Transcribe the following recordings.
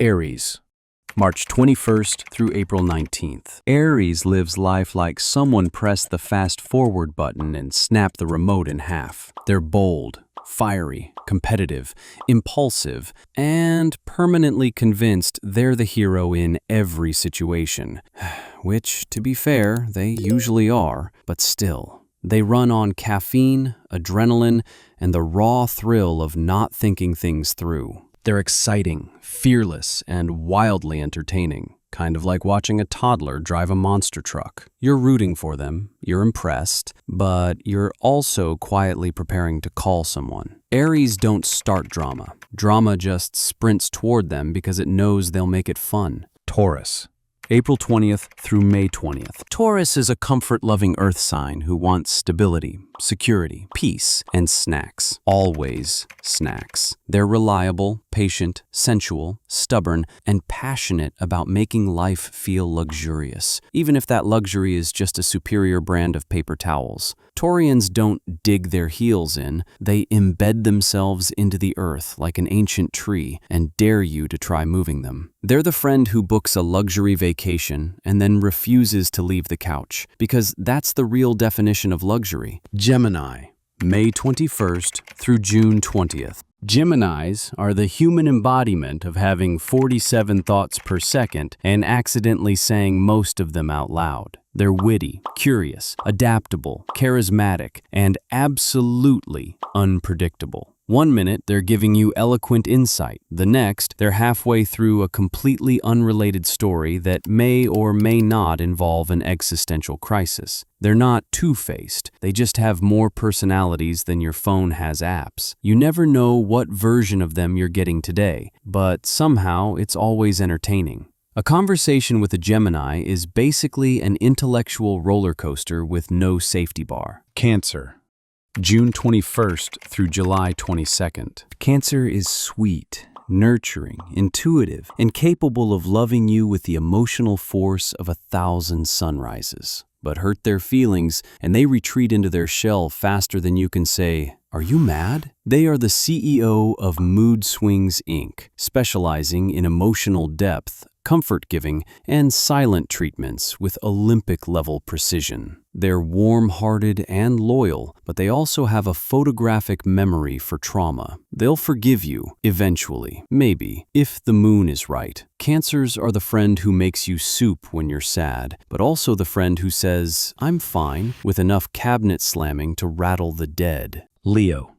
Aries, March 21st through April 19th. Aries lives life like someone pressed the fast-forward button and snapped the remote in half. They're bold, fiery, competitive, impulsive, and permanently convinced they're the hero in every situation. Which, to be fair, they usually are, but still. They run on caffeine, adrenaline, and the raw thrill of not thinking things through. They're exciting, fearless, and wildly entertaining, kind of like watching a toddler drive a monster truck. You're rooting for them, you're impressed, but you're also quietly preparing to call someone. Aries don't start drama. Drama just sprints toward them because it knows they'll make it fun. Taurus, April 20th through May 20th. Taurus is a comfort-loving earth sign who wants stability, security, peace, and snacks. Always snacks. They're reliable, patient, sensual, stubborn, and passionate about making life feel luxurious, even if that luxury is just a superior brand of paper towels. Taurians don't dig their heels in, they embed themselves into the earth like an ancient tree and dare you to try moving them. They're the friend who books a luxury vacation and then refuses to leave the couch, because that's the real definition of luxury. Gemini, May 21st through June 20th. Geminis are the human embodiment of having 47 thoughts per second and accidentally saying most of them out loud. They're witty, curious, adaptable, charismatic, and absolutely unpredictable. One minute, they're giving you eloquent insight. The next, they're halfway through a completely unrelated story that may or may not involve an existential crisis. They're not two-faced. They just have more personalities than your phone has apps. You never know what version of them you're getting today, but somehow it's always entertaining. A conversation with a Gemini is basically an intellectual roller coaster with no safety bar. Cancer, June 21st through July 22nd. Cancer is sweet, nurturing, intuitive, and capable of loving you with the emotional force of 1,000 sunrises. But hurt their feelings, and they retreat into their shell faster than you can say, "Are you mad?" They are the CEO of Mood Swings Inc., specializing in emotional depth, comfort-giving, and silent treatments with Olympic-level precision. They're warm-hearted and loyal, but they also have a photographic memory for trauma. They'll forgive you, eventually, maybe, if the moon is right. Cancers are the friend who makes you soup when you're sad, but also the friend who says, "I'm fine," with enough cabinet slamming to rattle the dead. Leo,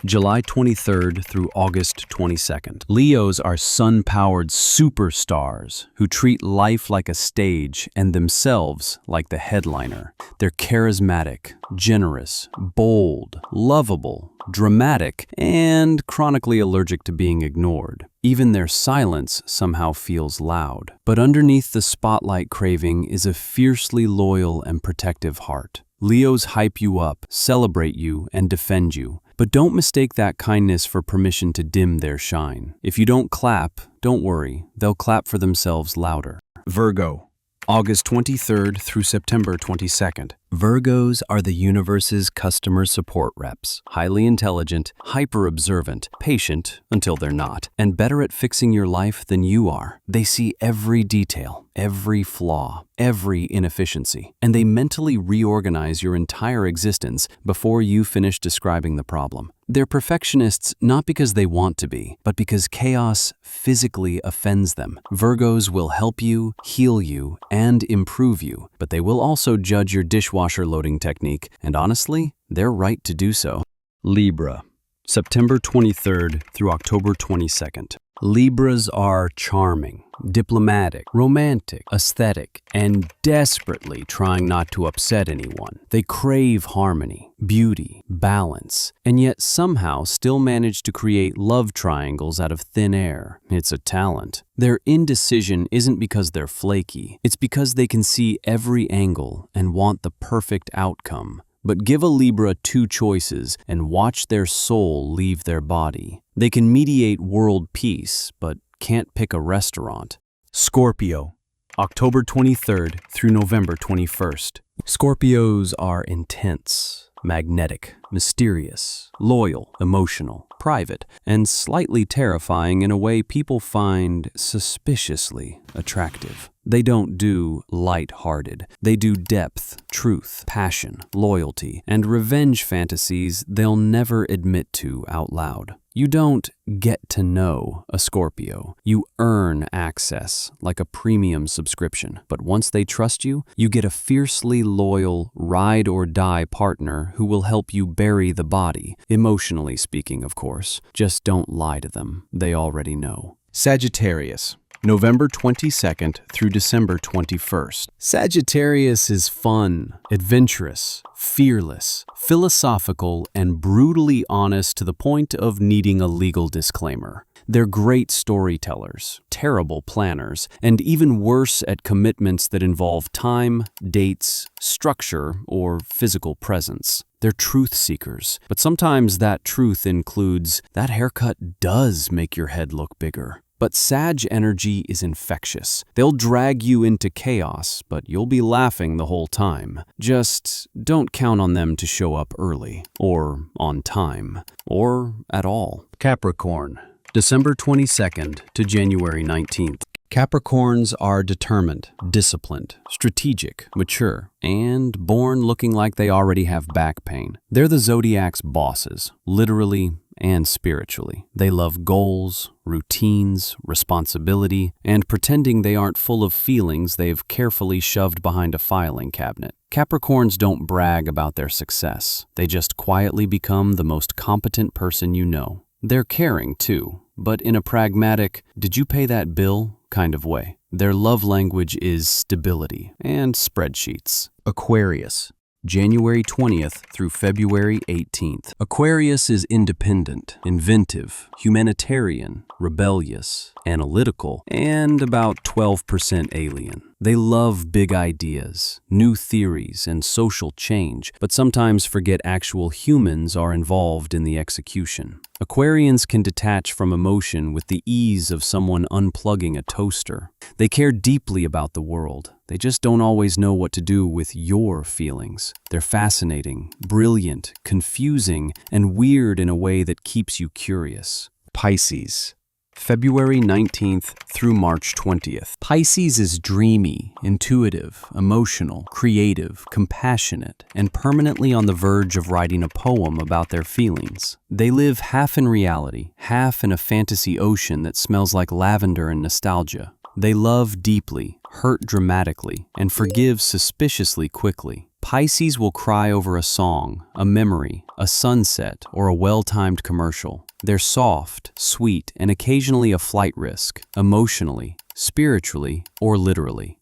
July 23rd through August 22nd. Leos are sun-powered superstars who treat life like a stage and themselves like the headliner. They're charismatic, generous, bold, lovable, dramatic, and chronically allergic to being ignored. Even their silence somehow feels loud. But underneath the spotlight craving is a fiercely loyal and protective heart. Leos hype you up, celebrate you, and defend you. But don't mistake that kindness for permission to dim their shine. If you don't clap, don't worry, they'll clap for themselves louder. Virgo, August 23rd through September 22nd. Virgos are the universe's customer support reps. Highly intelligent, hyper-observant, patient until they're not, and better at fixing your life than you are. They see every detail, every flaw, every inefficiency, and they mentally reorganize your entire existence before you finish describing the problem. They're perfectionists not because they want to be, but because chaos physically offends them. Virgos will help you, heal you, and improve you, but they will also judge your dishwasher loading technique, and honestly, they're right to do so. Libra, September 23rd through October 22nd. Libras are charming, diplomatic, romantic, aesthetic, and desperately trying not to upset anyone. They crave harmony, beauty, balance, and yet somehow still manage to create love triangles out of thin air. It's a talent. Their indecision isn't because they're flaky. It's because they can see every angle and want the perfect outcome. But give a Libra two choices and watch their soul leave their body. They can mediate world peace, but can't pick a restaurant. Scorpio, October 23rd through November 21st. Scorpios are intense, magnetic, mysterious, loyal, emotional, private, and slightly terrifying in a way people find suspiciously attractive. They don't do light-hearted. They do depth, truth, passion, loyalty, and revenge fantasies they'll never admit to out loud. You don't get to know a Scorpio. You earn access like a premium subscription. But once they trust you, you get a fiercely loyal, ride-or-die partner who will help you bury the body, emotionally speaking, of course. Just don't lie to them. They already know. Sagittarius. November 22nd through December 21st. Sagittarius is fun, adventurous, fearless, philosophical, and brutally honest to the point of needing a legal disclaimer. They're great storytellers, terrible planners, and even worse at commitments that involve time, dates, structure, or physical presence. They're truth seekers, but sometimes that truth includes, that haircut does make your head look bigger. But Sag energy is infectious. They'll drag you into chaos, but you'll be laughing the whole time. Just don't count on them to show up early, or on time, or at all. Capricorn, December 22nd to January 19th. Capricorns are determined, disciplined, strategic, mature, and born looking like they already have back pain. They're the Zodiac's bosses, literally and spiritually. They love goals, routines, responsibility, and pretending they aren't full of feelings they've carefully shoved behind a filing cabinet. Capricorns don't brag about their success. They just quietly become the most competent person you know. They're caring too, but in a pragmatic, did you pay that bill kind of way. Their love language is stability and spreadsheets. Aquarius, January 20th through February 18th. Aquarius is independent, inventive, humanitarian, rebellious, analytical, and about 12% alien. They love big ideas, new theories, and social change, but sometimes forget actual humans are involved in the execution. Aquarians can detach from emotion with the ease of someone unplugging a toaster. They care deeply about the world. They just don't always know what to do with your feelings. They're fascinating, brilliant, confusing, and weird in a way that keeps you curious. Pisces, February 19th through March 20th. Pisces is dreamy, intuitive, emotional, creative, compassionate, and permanently on the verge of writing a poem about their feelings. They live half in reality, half in a fantasy ocean that smells like lavender and nostalgia. They love deeply, hurt dramatically, and forgive suspiciously quickly. Pisces will cry over a song, a memory, a sunset, or a well-timed commercial. They're soft, sweet, and occasionally a flight risk, emotionally, spiritually, or literally.